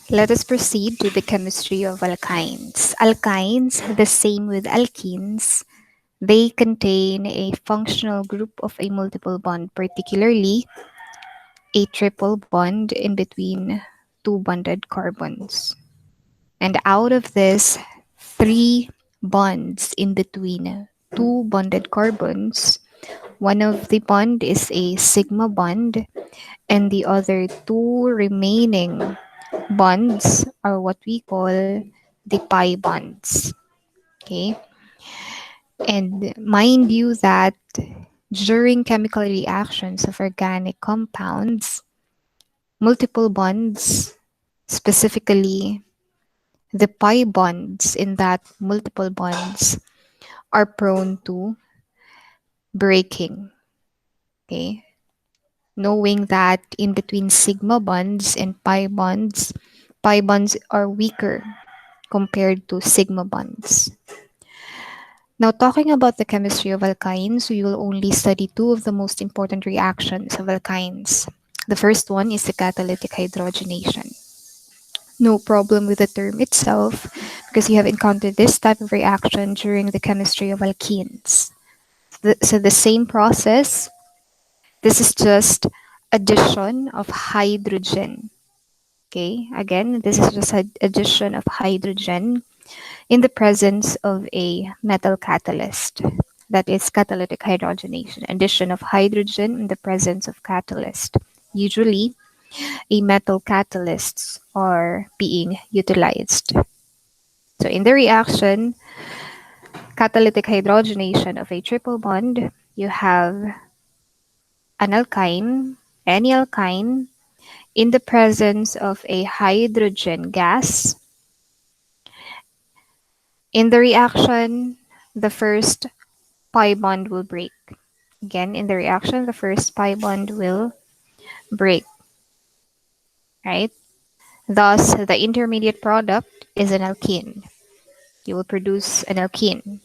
Let us proceed to the chemistry of alkynes. Alkynes, the same with alkenes, they contain a functional group of a multiple bond, particularly a triple bond in between two bonded carbons. And out of this, three bonds in between two bonded carbons, one of the bond is a sigma bond, and the other two remaining bonds are what we call the pi bonds. Okay, and mind you that during chemical reactions of organic compounds, multiple bonds, specifically the pi bonds in that multiple bonds, are prone to breaking. Okay, knowing that in between sigma bonds and pi bonds are weaker compared to sigma bonds. Now, talking about the chemistry of alkynes, we will only study two of the most important reactions of alkynes. The first one is the catalytic hydrogenation. No problem with the term itself because you have encountered this type of reaction during the chemistry of alkenes. So the same process, this is just addition of hydrogen. Okay, again, this is just addition of hydrogen in the presence of a metal catalyst. That is catalytic hydrogenation, addition of hydrogen in the presence of catalyst. Usually, a metal catalysts are being utilized. So in the reaction, catalytic hydrogenation of a triple bond, you have an alkyne, any alkyne, in the presence of a hydrogen gas. In the reaction, the first pi bond will break. Again, in the reaction, the first pi bond will break, right? Thus, the intermediate product is an alkene. You will produce an alkene.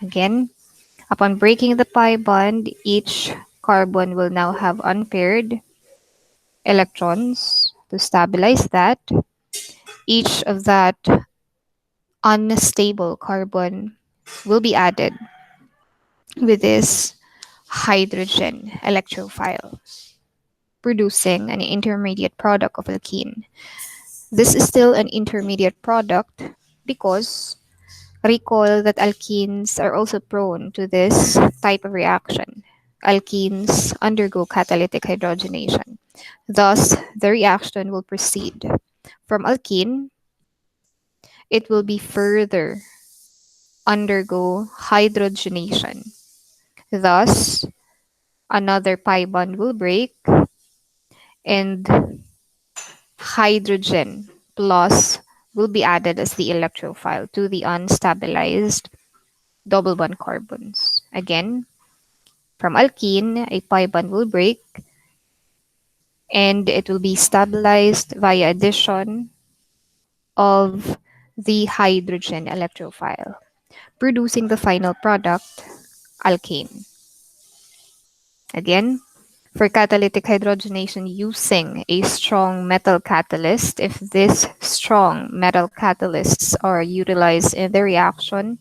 Again, upon breaking the pi bond, each carbon will now have unpaired electrons to stabilize that. Each of that unstable carbon will be added with this hydrogen electrophile, producing an intermediate product of alkene. This is still an intermediate product because recall that alkenes are also prone to this type of reaction. Alkenes undergo catalytic hydrogenation. Thus, the reaction will proceed. From alkene, it will be further undergo hydrogenation. Thus, another pi bond will break and hydrogen plus will be added as the electrophile to the unstabilized double bond carbons. Again, from alkene, a pi bond will break and it will be stabilized via addition of the hydrogen electrophile, producing the final product, alkane. Again, for catalytic hydrogenation using a strong metal catalyst, if these strong metal catalysts are utilized in the reaction,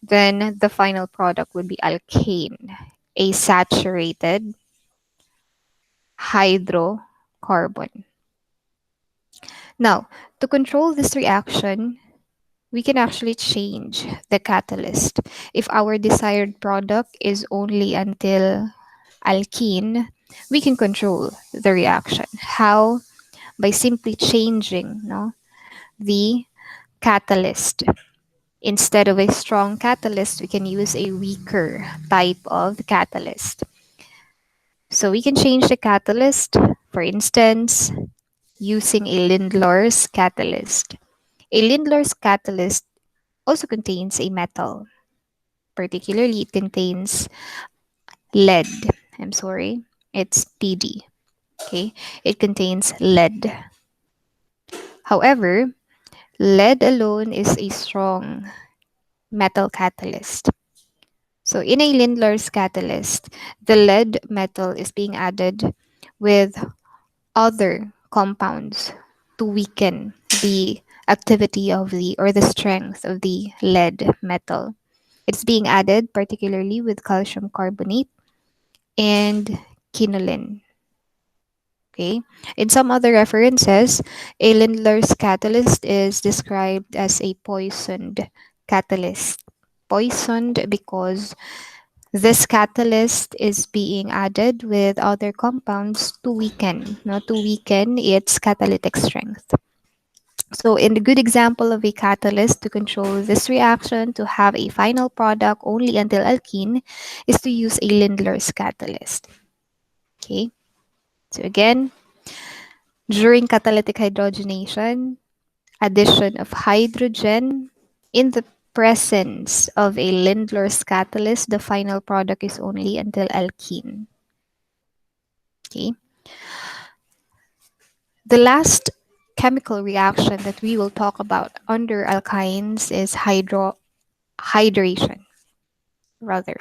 then the final product would be alkane, a saturated hydrocarbon. Now, to control this reaction, we can actually change the catalyst. If our desired product is only until alkene, we can control the reaction. How? By simply changing the catalyst. Instead of a strong catalyst, we can use a weaker type of catalyst. So we can change the catalyst, for instance, using a Lindlar's catalyst. A Lindlar's catalyst also contains a metal. Particularly, it contains lead. I'm sorry, it's PD. Okay, it contains lead. However, lead alone is a strong metal catalyst. So in a Lindlar's catalyst, the lead metal is being added with other compounds to weaken the activity of the or the strength of the lead metal. It's being added particularly with calcium carbonate and quinoline. Okay. In some other references, a Lindlar's catalyst is described as a poisoned catalyst. Poisoned because this catalyst is being added with other compounds to weaken, not to weaken its catalytic strength. So, in the good example of a catalyst to control this reaction to have a final product only until alkene is to use a Lindlar's catalyst. Okay. So again, during catalytic hydrogenation, addition of hydrogen in the presence of a Lindlar's catalyst, the final product is only until alkene. Okay. The last chemical reaction that we will talk about under alkynes is hydration. Rather,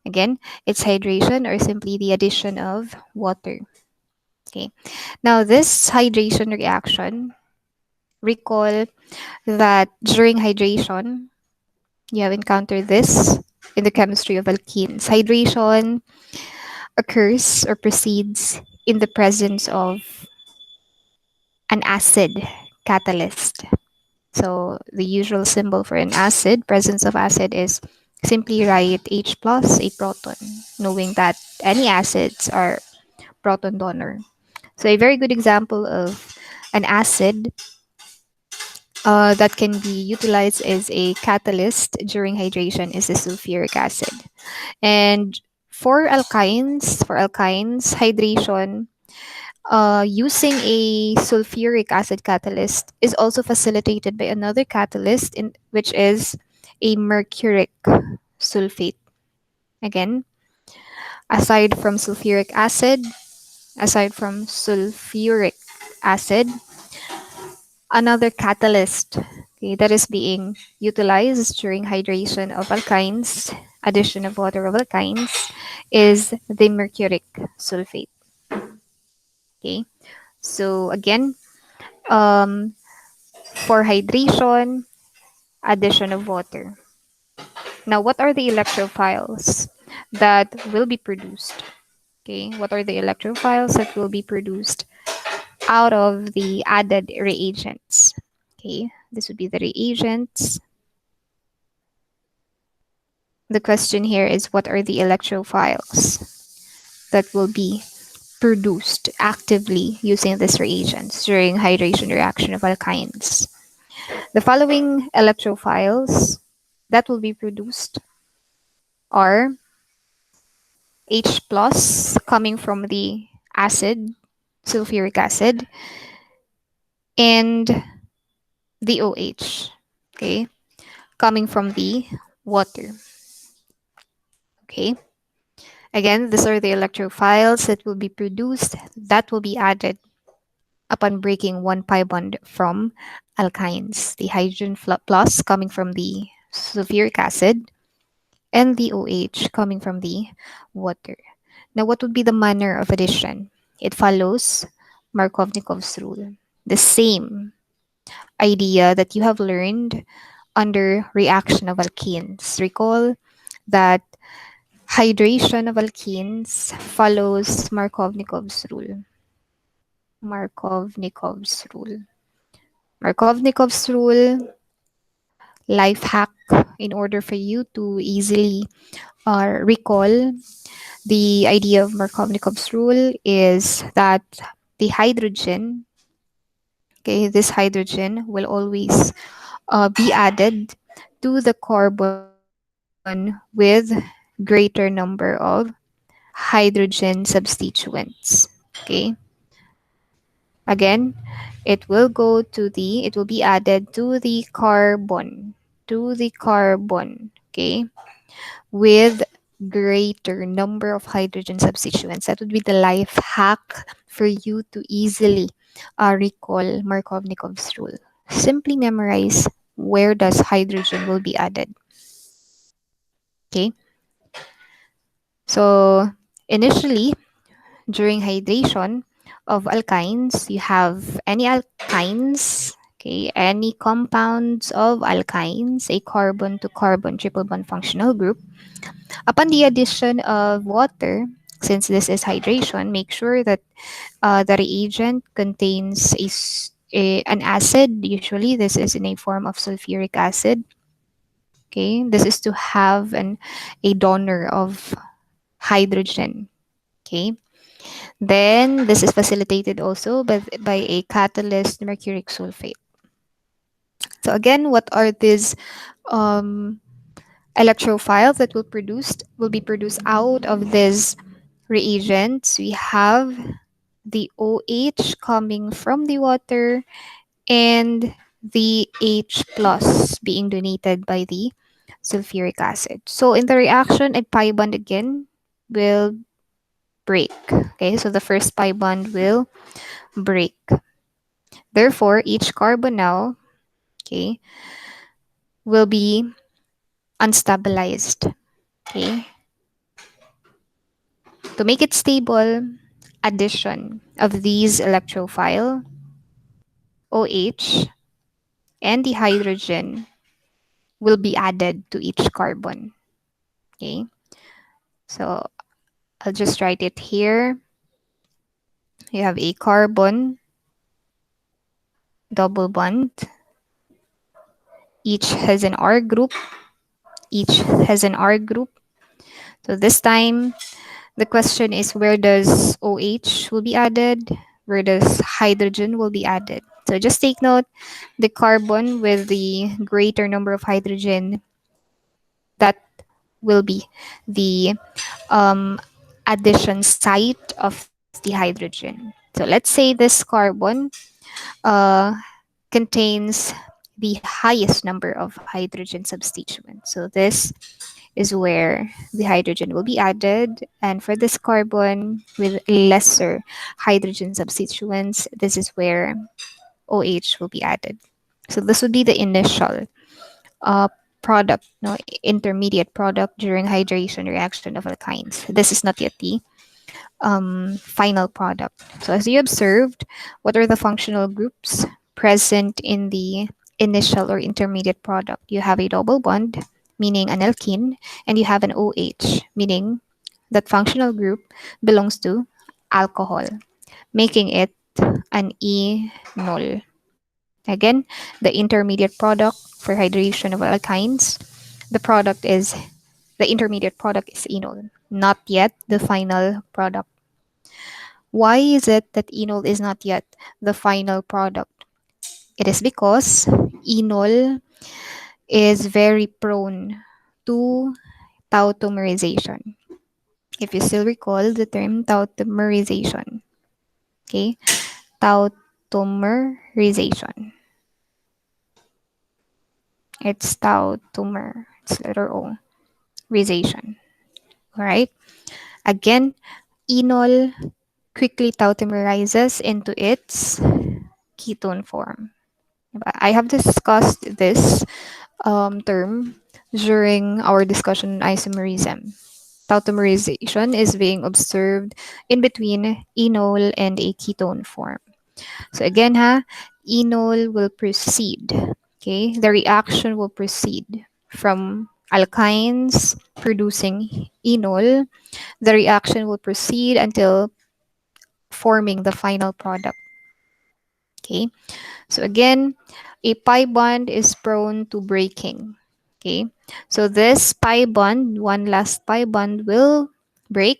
again, it's hydration or simply the addition of water. Okay. Now, this hydration reaction, recall that during hydration, you have encountered this in the chemistry of alkenes. Hydration occurs or proceeds in the presence of an acid catalyst. So the usual symbol for an acid, presence of acid, is simply write H plus a proton, knowing that any acids are proton donor. So a very good example of an acid that can be utilized as a catalyst during hydration is the sulfuric acid. And for alkynes, hydration using a sulfuric acid catalyst is also facilitated by another catalyst, which is a mercuric sulfate. Again, aside from sulfuric acid, aside from sulfuric acid, another catalyst, okay, that is being utilized during hydration of alkynes, addition of water of alkynes, is the mercuric sulfate. Okay, so again, um, for hydration, addition of water. Now, what are the electrophiles that will be produced? Okay, what are the electrophiles that will be produced out of the added reagents? Okay, this would be the reagents. The question here is what are the electrophiles that will be produced actively using these reagents during hydration reaction of alkynes? The following electrophiles that will be produced are H plus coming from the acid, sulfuric acid, and the OH, okay, coming from the water. Okay. Again, these are the electrophiles that will be produced that will be added upon breaking one pi bond from alkynes. The hydrogen plus coming from the sulfuric acid and the OH coming from the water. Now, what would be the manner of addition? It follows Markovnikov's rule. The same idea that you have learned under reaction of alkenes. Recall that hydration of alkenes follows Markovnikov's rule. Markovnikov's rule. Markovnikov's rule, life hack in order for you to easily recall the idea of Markovnikov's rule is that the hydrogen, okay, this hydrogen will always be added to the carbon with greater number of hydrogen substituents. Okay. Again, it will be added to the carbon, okay, with greater number of hydrogen substituents. That would be the life hack for you to easily recall Markovnikov's rule. Simply memorize where does hydrogen will be added. Okay. So initially, during hydration, of alkynes, you have any alkynes, okay, any compounds of alkynes, a carbon to carbon triple bond functional group. Upon the addition of water, since this is hydration, make sure that the reagent contains an acid. Usually, this is in a form of sulfuric acid. Okay, this is to have a donor of hydrogen. Okay, then this is facilitated also by a catalyst mercuric sulfate. So again, what are these um, electrophiles that will be produced out of these reagents? We have the OH coming from the water and the H plus being donated by the sulfuric acid. So in the reaction, a pi bond again will break. Okay, so the first pi bond will break. Therefore, each carbonyl, okay, will be unstabilized. Okay, to make it stable, addition of these electrophile OH and the hydrogen will be added to each carbon. Okay, so I'll just write it here. You have a carbon double bond. Each has an R group. Each has an R group. So this time, the question is where does OH will be added? Where does hydrogen will be added? So just take note, the carbon with the greater number of hydrogen, that will be the um, addition site of the hydrogen. So let's say this carbon uh, contains the highest number of hydrogen substituents. So this is where the hydrogen will be added. And for this carbon with lesser hydrogen substituents, this is where OH will be added. So this would be the initial uh, product, no, intermediate product during hydration reaction of alkynes. This is not yet the final product. So as you observed, what are the functional groups present in the initial or intermediate product? You have a double bond, meaning an alkene, and you have an OH, meaning that functional group belongs to alcohol, making it an enol. Again, the intermediate product for hydration of alkynes, the product is the intermediate product is enol, not yet the final product. Why is it that enol is not yet the final product? It is because enol is very prone to tautomerization. If you still recall the term tautomerization, okay? Tautomerization. It's tautomer. It's letter O. Rization. All right. Again, enol quickly tautomerizes into its ketone form. I have discussed this term during our discussion on isomerism. Tautomerization is being observed in between enol and a ketone form. So again, enol will proceed. Okay, the reaction will proceed from alkynes producing enol. The reaction will proceed until forming the final product. Okay, so again, a pi bond is prone to breaking. Okay, so this pi bond, one last pi bond will break.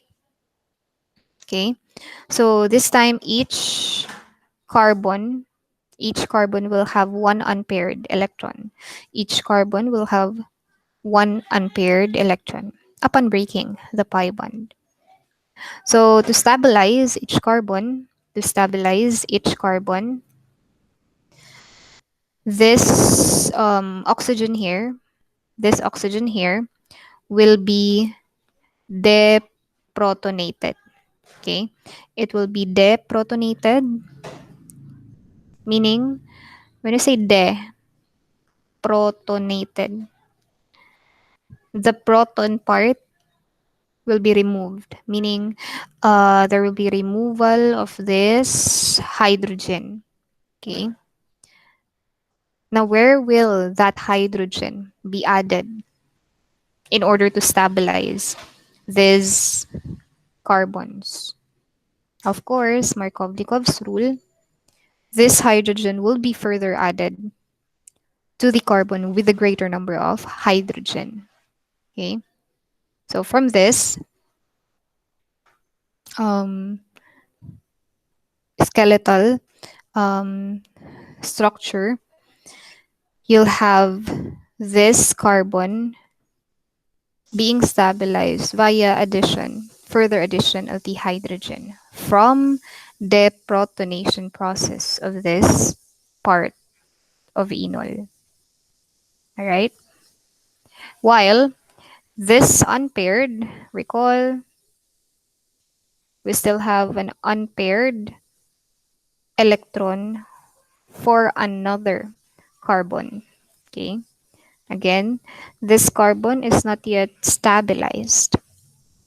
Okay, so this time carbon each carbon will have one unpaired electron. Each carbon will have one unpaired electron upon breaking the pi bond. So to stabilize each carbon, this this oxygen here will be deprotonated. Okay, it will be deprotonated, meaning when you say deprotonated, the proton part will be removed, meaning there will be removal of this hydrogen. Okay. Now, where will that hydrogen be added in order to stabilize these carbons? Of course, Markovnikov's rule, this hydrogen will be further added to the carbon with a greater number of hydrogen. Okay. So from this um, skeletal um, structure, you'll have this carbon being stabilized via further addition of the hydrogen from the protonation process of this part of enol. All right. While this unpaired, recall, we still have an unpaired electron for another carbon. Okay. Again, this carbon is not yet stabilized.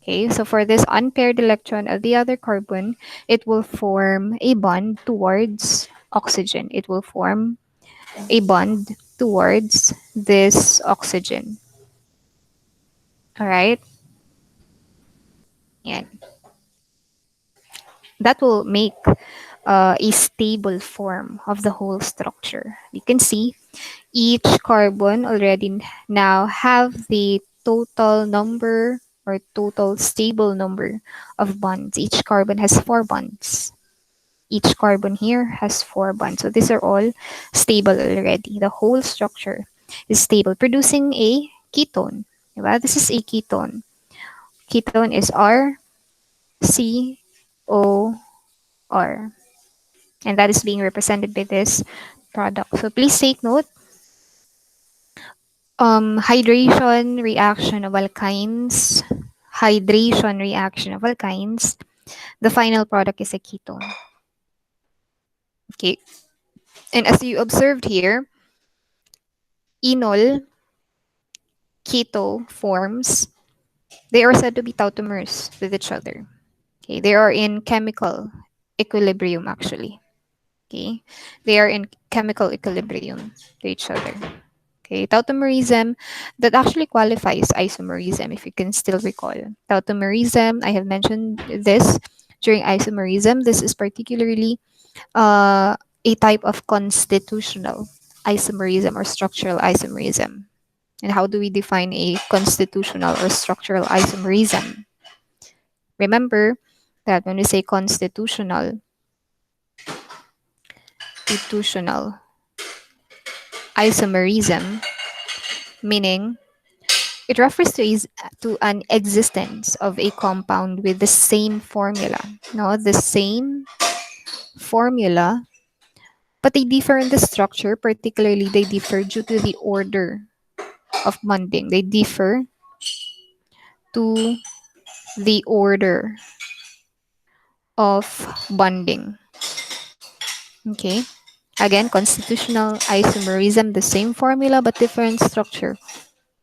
Okay, so for this unpaired electron of the other carbon, it will form a bond towards oxygen. It will form a bond towards this oxygen. All right, and that will make a stable form of the whole structure. You can see each carbon already now have the total number or total stable number of bonds. Each carbon has 4 bonds. Each carbon here has 4 bonds. So these are all stable already. The whole structure is stable, producing a ketone. Diba? This is a ketone. Ketone is RCOR. And that is being represented by this product. So please take note, hydration reaction of alkynes, hydration reaction of alkynes, the final product is a ketone. Okay. And as you observed here, enol keto forms, they are said to be tautomers with each other. Okay, they are in chemical equilibrium actually. Okay, they are in chemical equilibrium to each other. Okay, tautomerism, that actually qualifies isomerism if you can still recall. Tautomerism, I have mentioned this during isomerism. This is particularly a type of constitutional isomerism or structural isomerism. And how do we define a constitutional or structural isomerism? Remember that when we say constitutional isomerism, meaning it refers to an existence of a compound with the same formula. No, the same formula, but they differ in the structure. Particularly, they differ due to the order of bonding. They differ to the order of bonding. Okay. Again, constitutional isomerism, the same formula but different structure.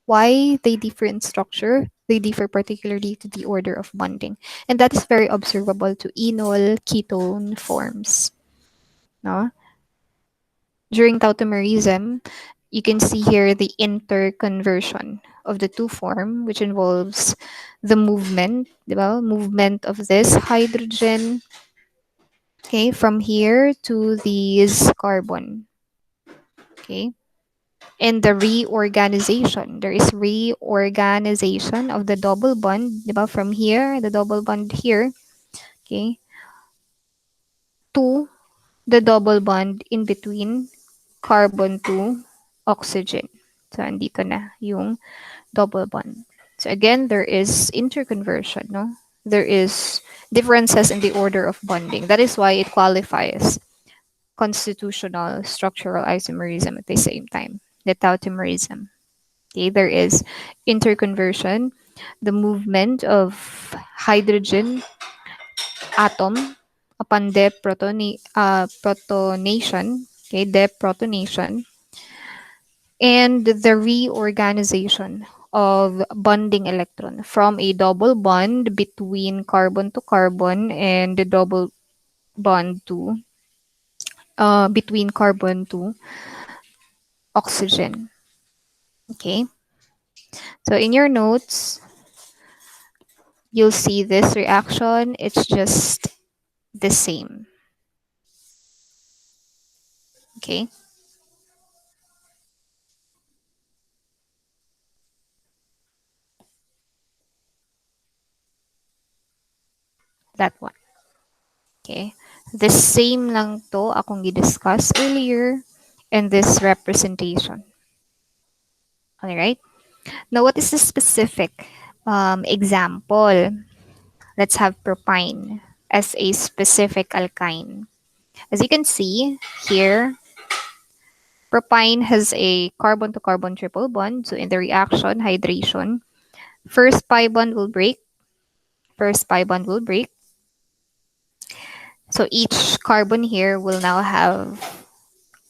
Why they differ in structure? They differ particularly to the order of bonding. And that is very observable to enol ketone forms. No? During tautomerism, you can see here the interconversion of the two form, which involves the movement, diba? Movement of this hydrogen, okay, from here to this carbon. Okay. And the reorganization. There is reorganization of the double bond, diba? From here, the double bond here, okay, to the double bond in between carbon to oxygen. So, andito na yung double bond. So, again, there is interconversion, no? There is differences in the order of bonding. That is why it qualifies constitutional structural isomerism at the same time, the tautomerism. Okay, there is interconversion, the movement of hydrogen atom upon protonation, okay, deprotonation, and the reorganization of bonding electron from a double bond between carbon to carbon and the double bond to between carbon to oxygen. Okay, so in your notes, you'll see this reaction. It's just the same. Okay, that one. Okay, the same lang to akong gi-discuss earlier in this representation. All right. Now, what is the specific example? Let's have propine as a specific alkyne. As you can see here, propine has a carbon to carbon triple bond. So in the reaction, hydration, first pi bond will break. First pi bond will break. So each carbon here will now have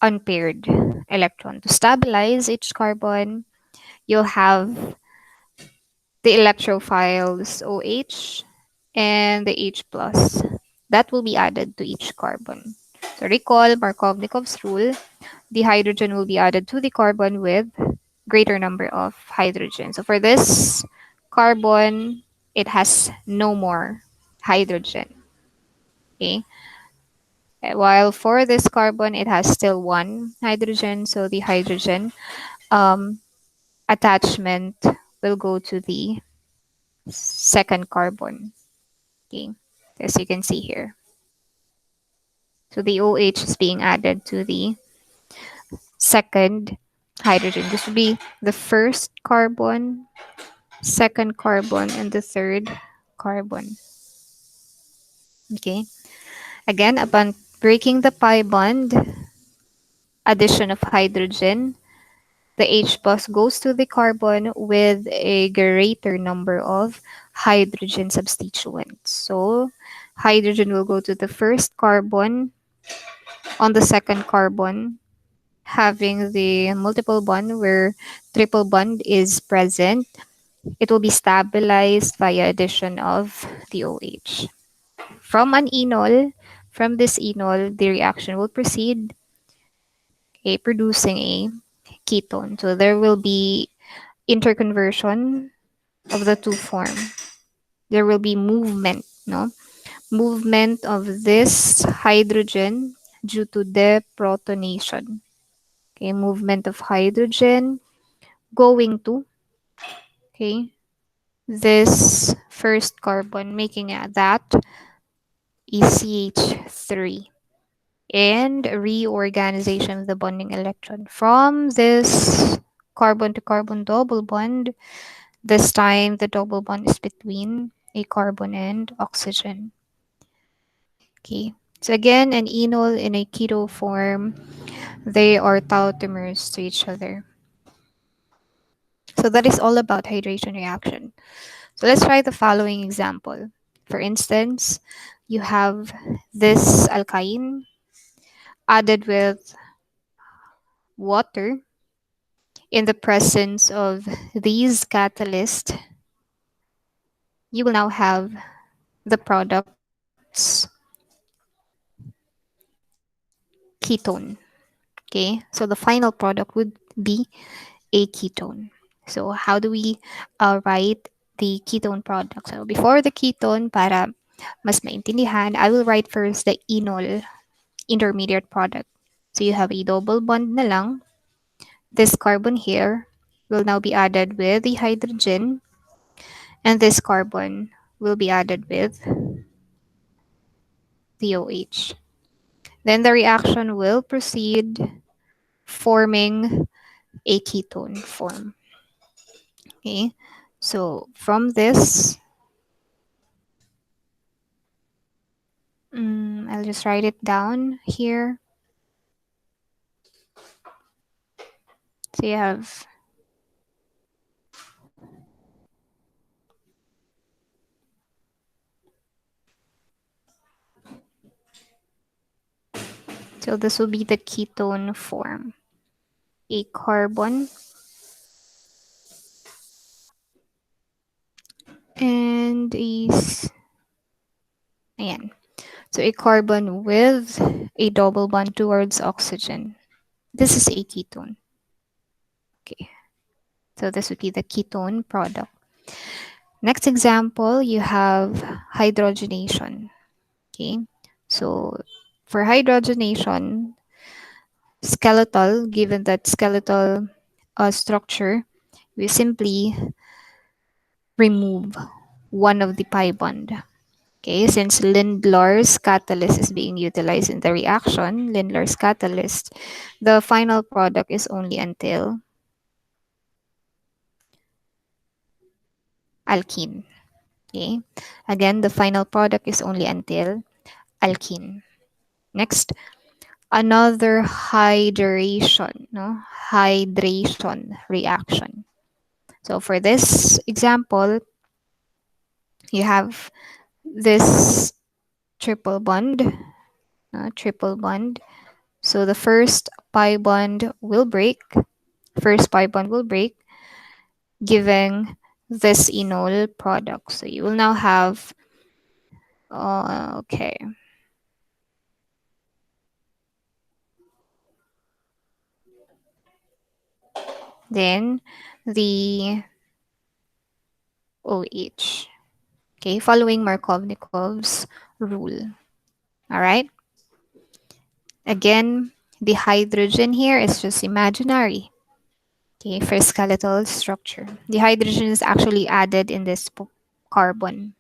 unpaired electron. To stabilize each carbon, you'll have the electrophiles OH and the H plus. That will be added to each carbon. So recall Markovnikov's rule, the hydrogen will be added to the carbon with greater number of hydrogen. So for this carbon, it has no more hydrogen. Okay. While for this carbon, it has still one hydrogen. So the hydrogen um, attachment will go to the second carbon. Okay. As you can see here. So the OH is being added to the second hydrogen. This would be the first carbon, second carbon, and the third carbon. Okay. Again, upon breaking the pi bond, addition of hydrogen, the H plus goes to the carbon with a greater number of hydrogen substituents. So hydrogen will go to the first carbon on the second carbon, having the multiple bond where triple bond is present. It will be stabilized via addition of the OH. From an enol, from this enol, the reaction will proceed producing a ketone. So there will be interconversion of the two form. There will be movement, no? Movement of this hydrogen due to deprotonation. Okay, movement of hydrogen going to this first carbon, making that ECH3, and reorganization of the bonding electron from this carbon to carbon double bond. This time, the double bond is between a carbon and oxygen. Okay. So again, an enol in a keto form, they are tautomers to each other. So that is all about hydration reaction. So let's try the following example. For instance, you have this alkyne added with water in the presence of these catalysts. You will now have the products ketone. Okay, so the final product would be a ketone. So how do we write the ketone product? So before the ketone, para mas maintindihan, I will write first the enol, intermediate product. So you have a double bond na lang. This carbon here will now be added with the hydrogen, and this carbon will be added with the OH. Then the reaction will proceed forming a ketone form. Okay, so from this, I'll just write it down here. So you have so this will be the ketone form. A carbon and ayan. So a carbon with a double bond towards oxygen. This is a ketone. Okay. So this would be the ketone product. Next example, you have hydrogenation. Okay. So for hydrogenation, skeletal, given that skeletal structure, we simply remove one of the pi bond. Okay, since Lindlar's catalyst is being utilized in the reaction, Lindlar's catalyst, the final product is only until alkene. Okay, again, the final product is only until alkene. Next, another hydration, no? Hydration reaction. So for this example, you have this triple bond, triple bond. So the first pi bond will break, giving this enol product. So you will now have, okay, then the OH, okay, following Markovnikov's rule. All right. Again, the hydrogen here is just imaginary. Okay, for skeletal structure. The hydrogen is actually added in this carbon.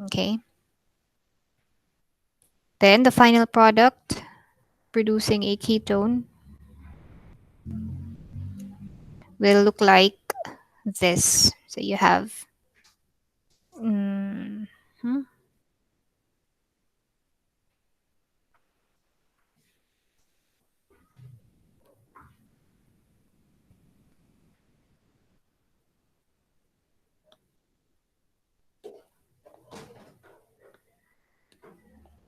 Okay. Then the final product producing a ketone will look like this. So you have mm, hmm,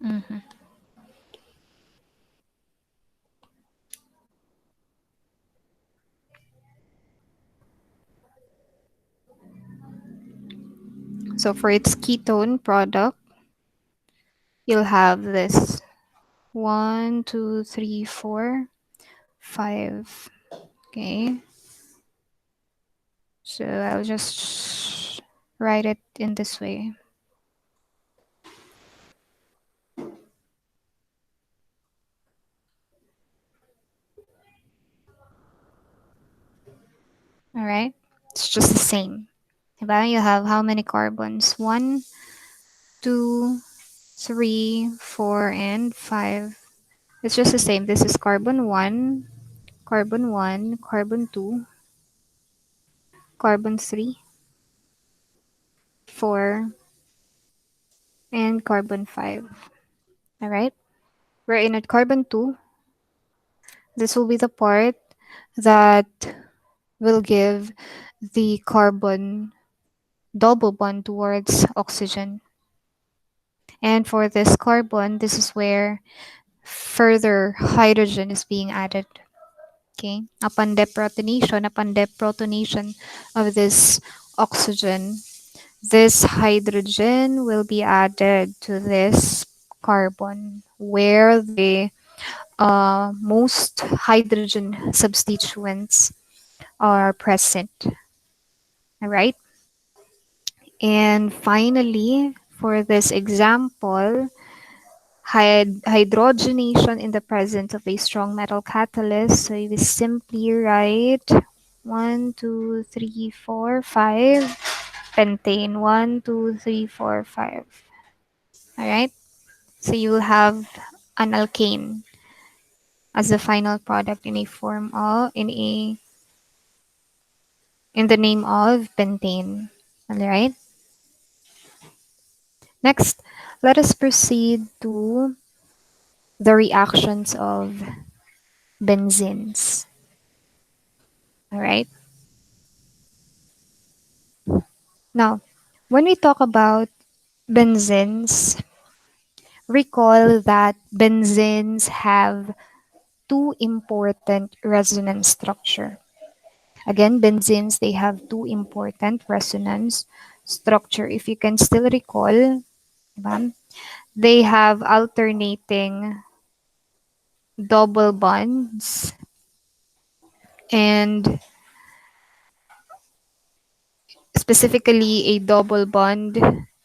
mhm. So for its ketone product, you'll have this one, two, three, four, five. Okay. So I'll just write it in this way. All right. It's just the same. Diba? You have how many carbons? One, two, three, four, and five. It's just the same. This is carbon 1, carbon 2, carbon 3, 4, and carbon 5. All right? We're in at carbon 2. This will be the part that will give the carbon double bond towards oxygen. And for this carbon, this is where further hydrogen is being added. Okay? Upon deprotonation of this oxygen, this hydrogen will be added to this carbon where the most hydrogen substituents are present. All right. And finally, for this example, hydrogenation in the presence of a strong metal catalyst. So we simply write 1, 2, 3, 4, 5 pentane. 1, 2, 3, 4, 5. All right. So you will have an alkane as the final product in a form of in the name of pentane. All right. Next, let us proceed to the reactions of benzenes. All right. Now, when we talk about benzenes, recall that benzenes have two important resonance structure. Again, benzenes, they have two important resonance structure, if you can still recall, diba? They have alternating double bonds and specifically a double bond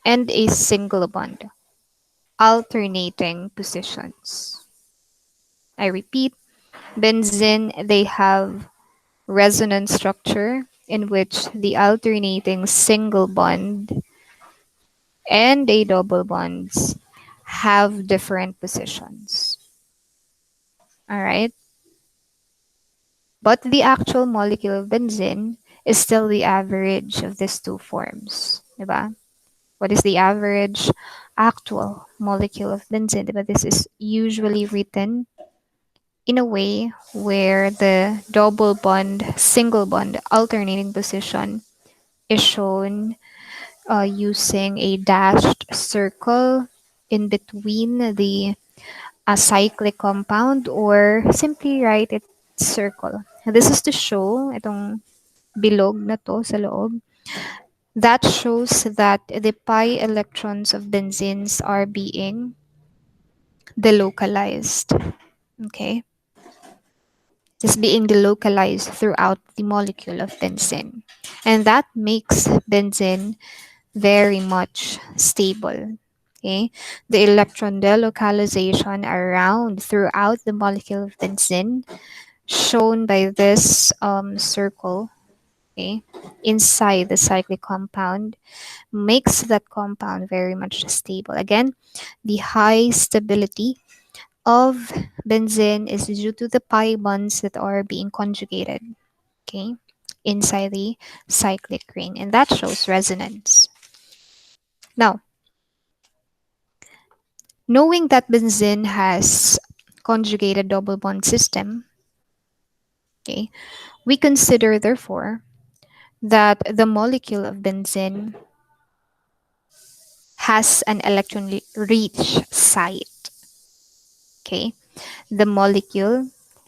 and a single bond, alternating positions. I repeat, benzene, they have resonance structure in which the alternating single bond and a double bonds have different positions. All right? But the actual molecule of benzene is still the average of these two forms. Diba? What is the average actual molecule of benzene? Diba? This is usually written in a way where the double bond, single bond alternating position is shown using a dashed circle in between the cyclic compound, or simply write it circle. This is to show itong bilog na to sa loob. That shows that the pi electrons of benzenes are being delocalized. Okay? Just being delocalized throughout the molecule of benzene. And that makes benzene very much stable. Okay, the electron delocalization around throughout the molecule of benzene, shown by this circle, okay, inside the cyclic compound, makes that compound very much stable. Again, the high stability of benzene is due to the pi bonds that are being conjugated, okay, inside the cyclic ring, and that shows resonance. Now, knowing that benzene has conjugated double bond system, okay, we consider therefore that the molecule of benzene has an electron rich site. Okay, the molecule,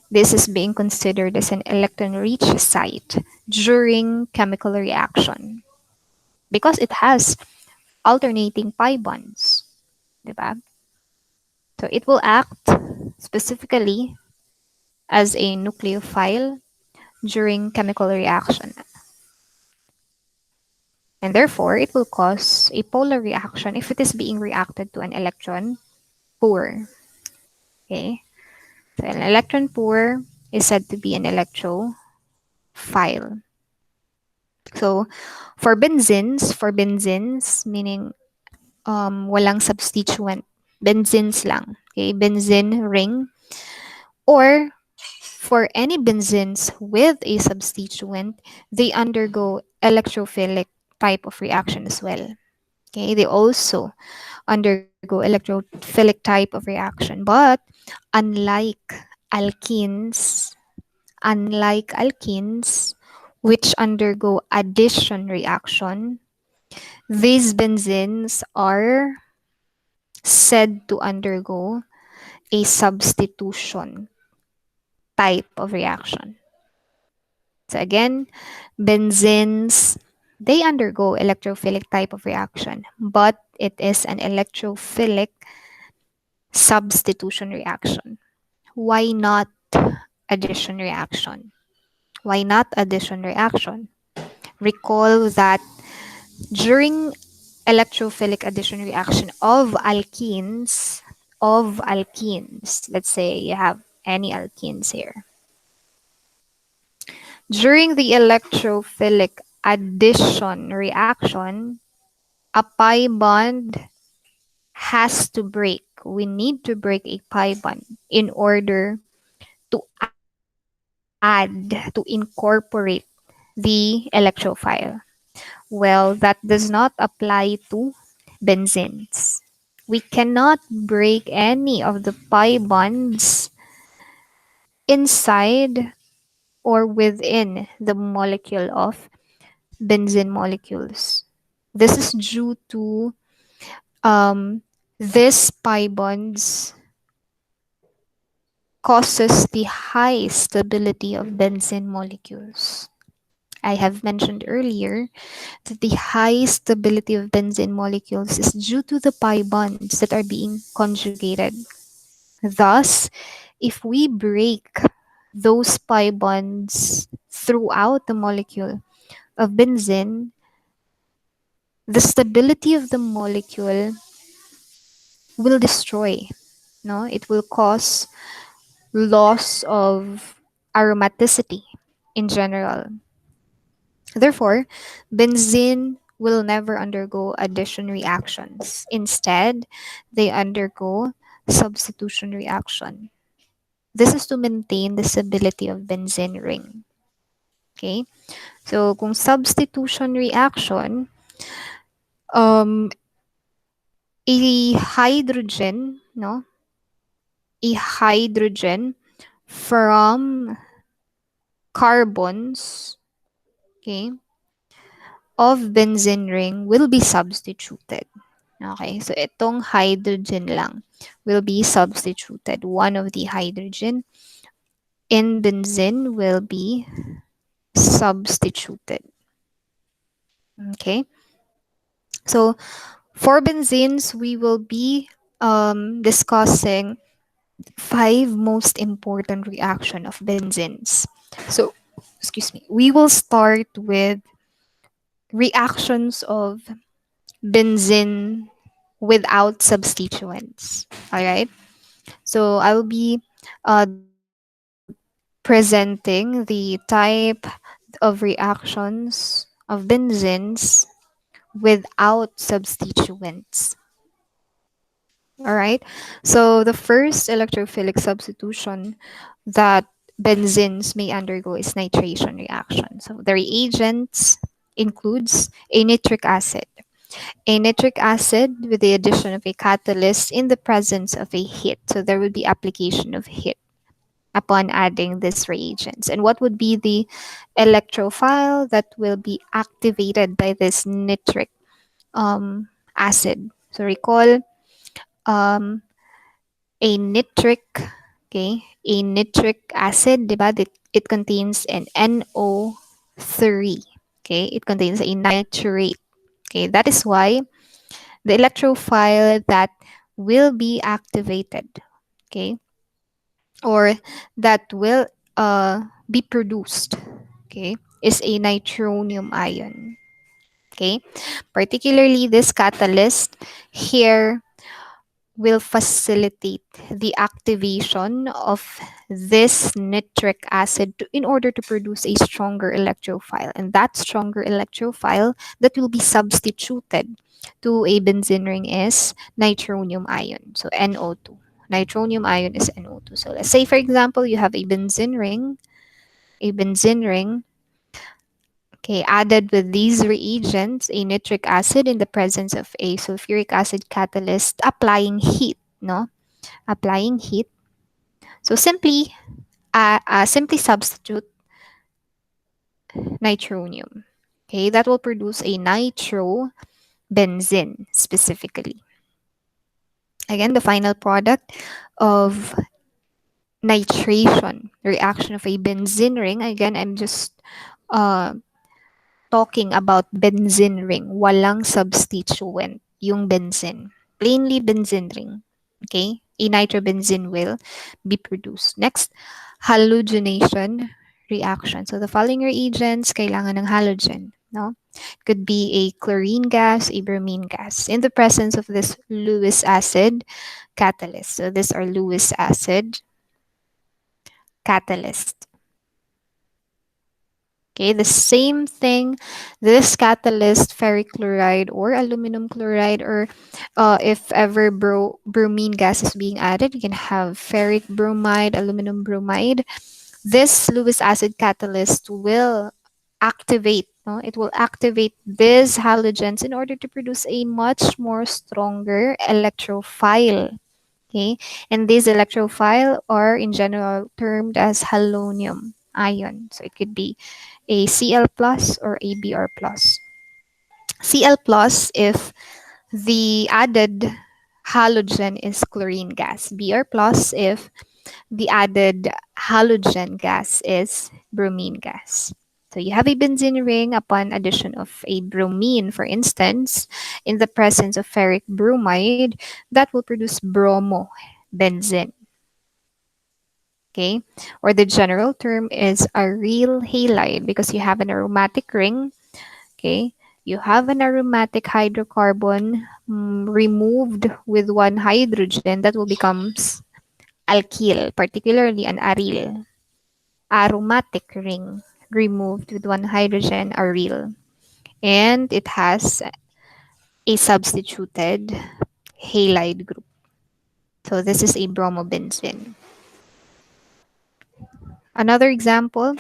this is being considered as an electron rich site during chemical reaction because it has alternating pi bonds, diba? So it will act specifically as a nucleophile during chemical reaction, and therefore it will cause a polar reaction if it is being reacted to an electron poor. Okay, so an electron poor is said to be an electrophile. So for benzenes, meaning walang substituent, benzenes lang, okay, benzene ring, or for any benzenes with a substituent, they undergo electrophilic type of reaction as well. Okay, they also undergo electrophilic type of reaction. But unlike alkenes, unlike alkenes, which undergo addition reaction, these benzenes are said to undergo a substitution type of reaction. So again, benzenes, they undergo electrophilic type of reaction, but it is an electrophilic substitution reaction. Why not addition reaction? Why not addition reaction? Recall that during electrophilic addition reaction of alkenes, let's say you have any alkenes here. During the electrophilic addition reaction, a pi bond has to break. We need to break a pi bond in order to to incorporate the electrophile. Well, that does not apply to benzenes. We cannot break any of the pi bonds inside or within the molecule of benzene molecules. This is due to this pi bonds causes the high stability of benzene molecules. I have mentioned earlier that the high stability of benzene molecules is due to the pi bonds that are being conjugated. Thus, if we break those pi bonds throughout the molecule of benzene, the stability of the molecule will destroy. No, it will cause loss of aromaticity in general. Therefore, benzene will never undergo addition reactions. Instead, they undergo substitution reaction. This is to maintain the stability of benzene ring. Okay? So, kung substitution reaction, um, a hydrogen, no? A hydrogen from carbons, okay, of benzene ring will be substituted. Okay, so itong hydrogen lang will be substituted. One of the hydrogen in benzene will be substituted. Okay, so for benzenes, we will be discussing five most important reaction of benzenes. So, excuse me, we will start with reactions of benzene without substituents. All right. So I will be presenting the type of reactions of benzenes without substituents. All right. So the first electrophilic substitution that benzenes may undergo is nitration reaction. So the reagents includes a nitric acid. A nitric acid with the addition of a catalyst in the presence of a heat. So there will be application of heat upon adding these reagents. And what would be the electrophile that will be activated by this nitric acid? So recall um, a nitric, okay, a nitric acid, diba? It contains an NO3. Okay, it contains a nitrate. Okay, that is why the electrophile that will be activated, okay, or that will be produced, okay, is a nitronium ion. Okay, particularly this catalyst here will facilitate the activation of this nitric acid in order to produce a stronger electrophile. And that stronger electrophile that will be substituted to a benzene ring is nitronium ion. So NO2. Nitronium ion is NO2. So let's say, for example, you have a benzene ring. Okay, added with these reagents, a nitric acid in the presence of a sulfuric acid catalyst, applying heat, no? Applying heat. So simply substitute nitronium. Okay, that will produce a nitrobenzene specifically. Again, the final product of nitration reaction of a benzene ring. Again, I'm just uh, talking about benzene ring. Walang substituent yung benzene. Plainly benzene ring. Okay? A nitrobenzene will be produced. Next, halogenation reaction. So the following reagents kailangan ng halogen. No? Could be a chlorine gas, a bromine gas. In the presence of this Lewis acid catalyst. So these are Lewis acid catalyst. Okay, the same thing, this catalyst, ferric chloride or aluminum chloride, or if ever bromine gas is being added, you can have ferric bromide, aluminum bromide. This Lewis acid catalyst will activate, no? It will activate these halogens in order to produce a much more stronger electrophile. Okay, and these electrophile are in general termed as halonium ion. So it could be a Cl plus or a Br plus. Cl plus if the added halogen is chlorine gas. Br plus if the added halogen gas is bromine gas. So you have a benzene ring upon addition of a bromine, for instance, in the presence of ferric bromide, that will produce bromobenzene. Okay, or the general term is aryl halide because you have an aromatic ring. Okay, you have an aromatic hydrocarbon removed with one hydrogen that will becomes alkyl, particularly an aryl. Aromatic ring removed with one hydrogen aryl. And it has a substituted halide group. So this is a bromobenzene. Another example,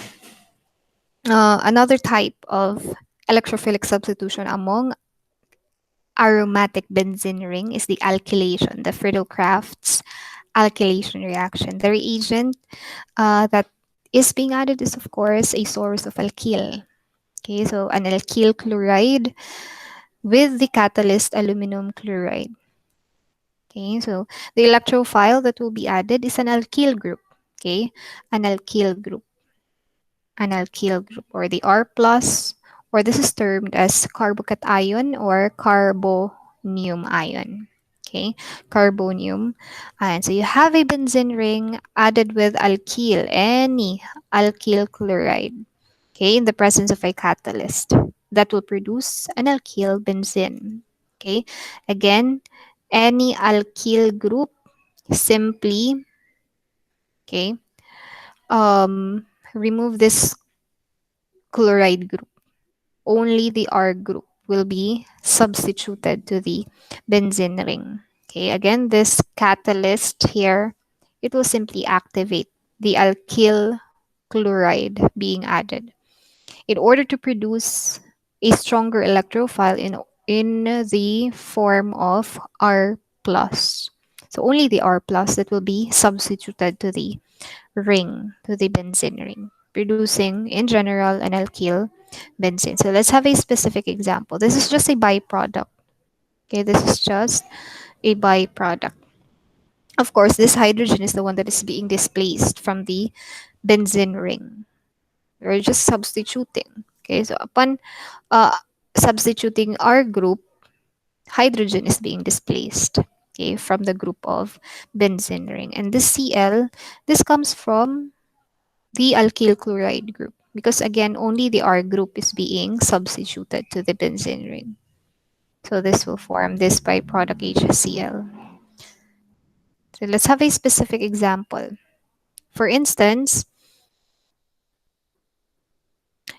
another type of electrophilic substitution among aromatic benzene ring is the alkylation, the Friedel-Crafts alkylation reaction. The reagent that is being added is, of course, a source of alkyl. Okay, so an alkyl chloride with the catalyst aluminum chloride. Okay, so the electrophile that will be added is an alkyl group. Okay, an alkyl group, an alkyl group, or the R plus, or this is termed as carbocation or carbonium ion. Okay, carbonium. And so you have a benzene ring added with alkyl, any alkyl chloride. Okay, in the presence of a catalyst that will produce an alkyl benzene. Okay, again, any alkyl group simply, okay, remove this chloride group. Only the R group will be substituted to the benzene ring. Okay, again, this catalyst here, it will simply activate the alkyl chloride being added in order to produce a stronger electrophile in the form of R plus. So only the R plus that will be substituted to the ring, to the benzene ring, producing in general an alkyl benzene. So let's have a specific example. This is just a byproduct. Okay, this is just a byproduct. Of course, this hydrogen is the one that is being displaced from the benzene ring. We're just substituting. Okay, so upon uh, substituting our group, hydrogen is being displaced, okay, from the group of benzene ring. And this Cl, this comes from the alkyl chloride group because again, only the R group is being substituted to the benzene ring. So this will form this byproduct HCl. So let's have a specific example. For instance,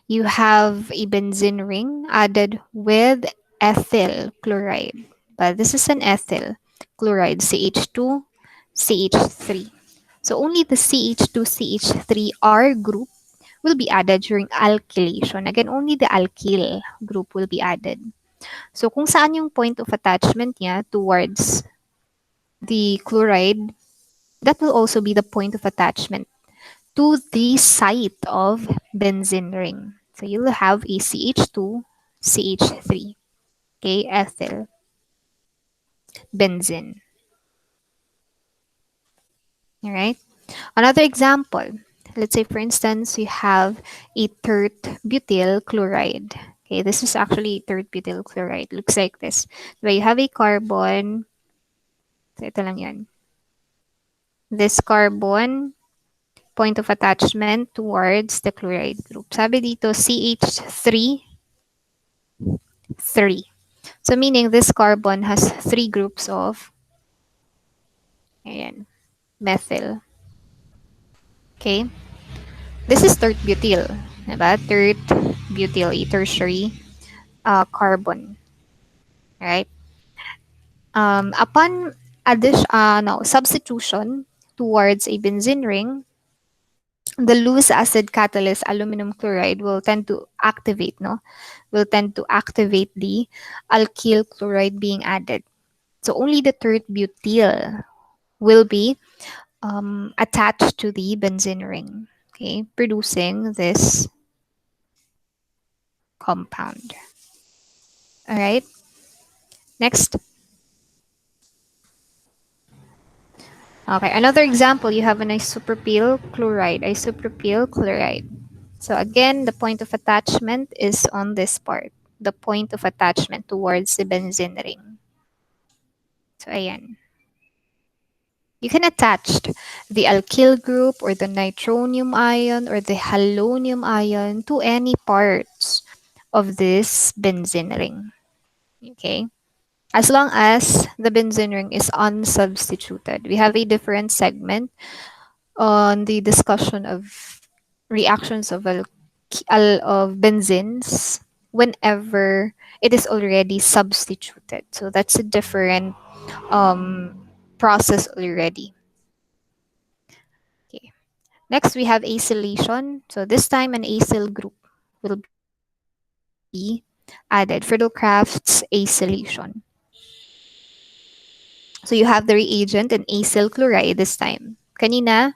you have a benzene ring added with ethyl chloride. But this is an ethyl chloride, CH2, CH3. So only the CH2, CH3R group will be added during alkylation. Again, only the alkyl group will be added. So kung saan yung point of attachment niya towards the chloride, that will also be the point of attachment to the site of benzene ring. So you'll have a CH2, CH3, okay, ethyl, benzene. All right. Another example. Let's say, for instance, you have a tert butyl chloride. Okay, this is actually tert butyl chloride. Looks like this. Where you have a carbon. So ito lang yan. This carbon, point of attachment towards the chloride group. Sabi dito, CH3, 3. So meaning this carbon has 3 groups of ayan, methyl. Okay? This is tert butyl. Diba? Tert butyl, a tertiary carbon. Right? Upon substitution towards a benzene ring, the loose acid catalyst aluminum chloride will tend to activate, no? Will tend to activate the alkyl chloride being added. So only the tert butyl will be attached to the benzene ring, okay, producing this compound. All right. Next. Okay, another example, you have an isopropyl chloride, isopropyl chloride. So again, the point of attachment is on this part. The point of attachment towards the benzene ring. So ayan. You can attach the alkyl group or the nitronium ion or the halonium ion to any parts of this benzene ring. Okay? As long as the benzene ring is unsubstituted. We have a different segment on the discussion of reactions of of benzenes whenever it is already substituted. So that's a different process already. Okay. Next, we have acylation. So this time, an acyl group will be added. Friedel Crafts acylation. So you have the reagent in acyl chloride this time. Kanina,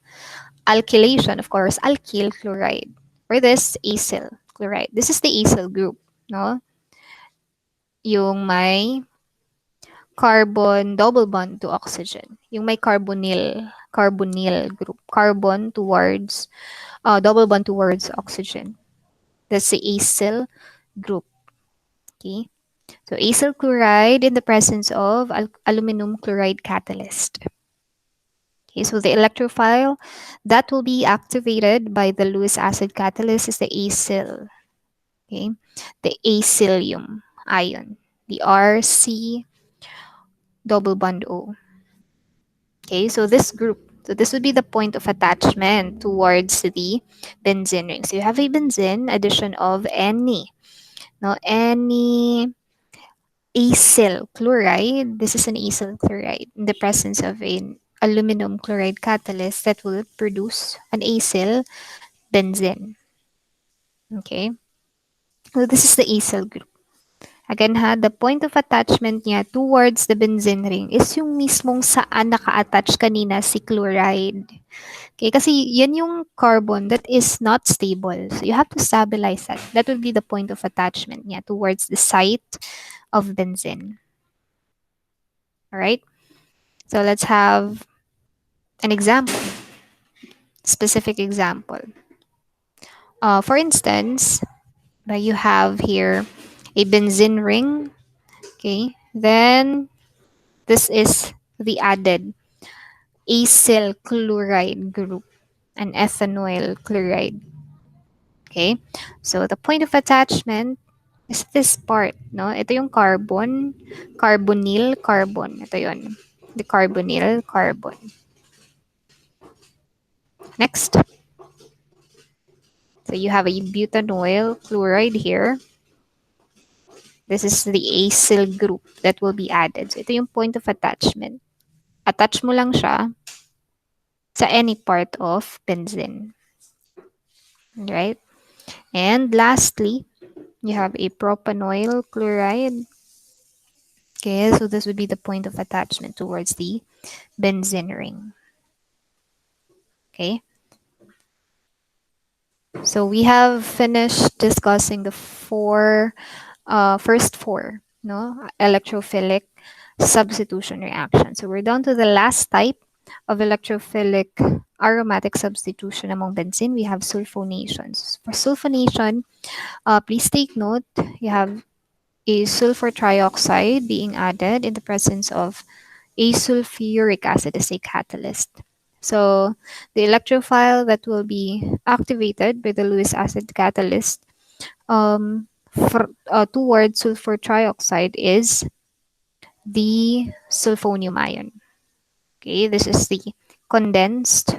alkylation, of course, alkyl chloride. For this, acyl chloride. This is the acyl group, no? Yung may carbon double bond to oxygen. Yung may carbonyl group. Carbon towards, double bond towards oxygen. That's the acyl group. Okay. So acyl chloride in the presence of aluminum chloride catalyst. Okay, so the electrophile that will be activated by the Lewis acid catalyst is the acyl. Okay, the acylium ion, the RC double bond O. Okay, so this group, so this would be the point of attachment towards the benzene ring. So you have a benzene addition of any, no, any acyl chloride. This is an acyl chloride in the presence of an aluminum chloride catalyst that will produce an acyl benzene. Okay, so this is the acyl group. Again ha, the point of attachment niya towards the benzene ring is yung mismong saan naka-attach kanina si chloride. Okay, kasi yan yung carbon that is not stable. So you have to stabilize that. That will be the point of attachment niya towards the site of benzene. Alright? So let's have an example. Specific example. For instance, you have here a benzene ring. Okay, then this is the added acyl chloride group, an ethanoyl chloride. Okay, so the point of attachment is this part, no? Ito yung carbon, carbonyl, carbon. Ito yun, the carbonyl, carbon. Next, so you have a butanoyl chloride here. This is the acyl group that will be added. So ito yung point of attachment. Attach mo lang siya sa any part of benzene. Right? And lastly, you have a propanoyl chloride. Okay, so this would be the point of attachment towards the benzene ring. Okay. So we have finished discussing the first four, no, electrophilic substitution reaction. So we're down to the last type of electrophilic aromatic substitution among benzene. We have sulfonations. For sulfonation, please take note, you have a sulfur trioxide being added in the presence of a sulfuric acid as a catalyst. So the electrophile that will be activated by the Lewis acid catalyst towards sulfur trioxide is the sulfonium ion. Okay, this is the condensed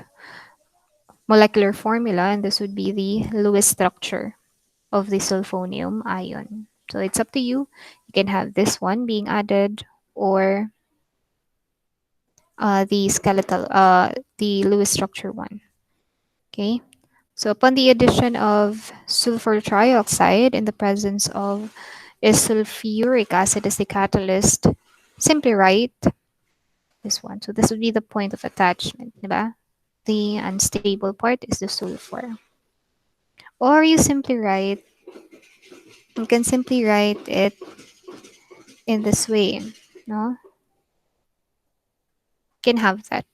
molecular formula, and this would be the Lewis structure of the sulfonium ion. So it's up to you. You can have this one being added or the skeletal, the Lewis structure one. Okay. So upon the addition of sulfur trioxide in the presence of a sulfuric acid as the catalyst, simply write this one. So this would be the point of attachment, diba? The unstable part is the sulfur. Or you can simply write it in this way, no? You can have that.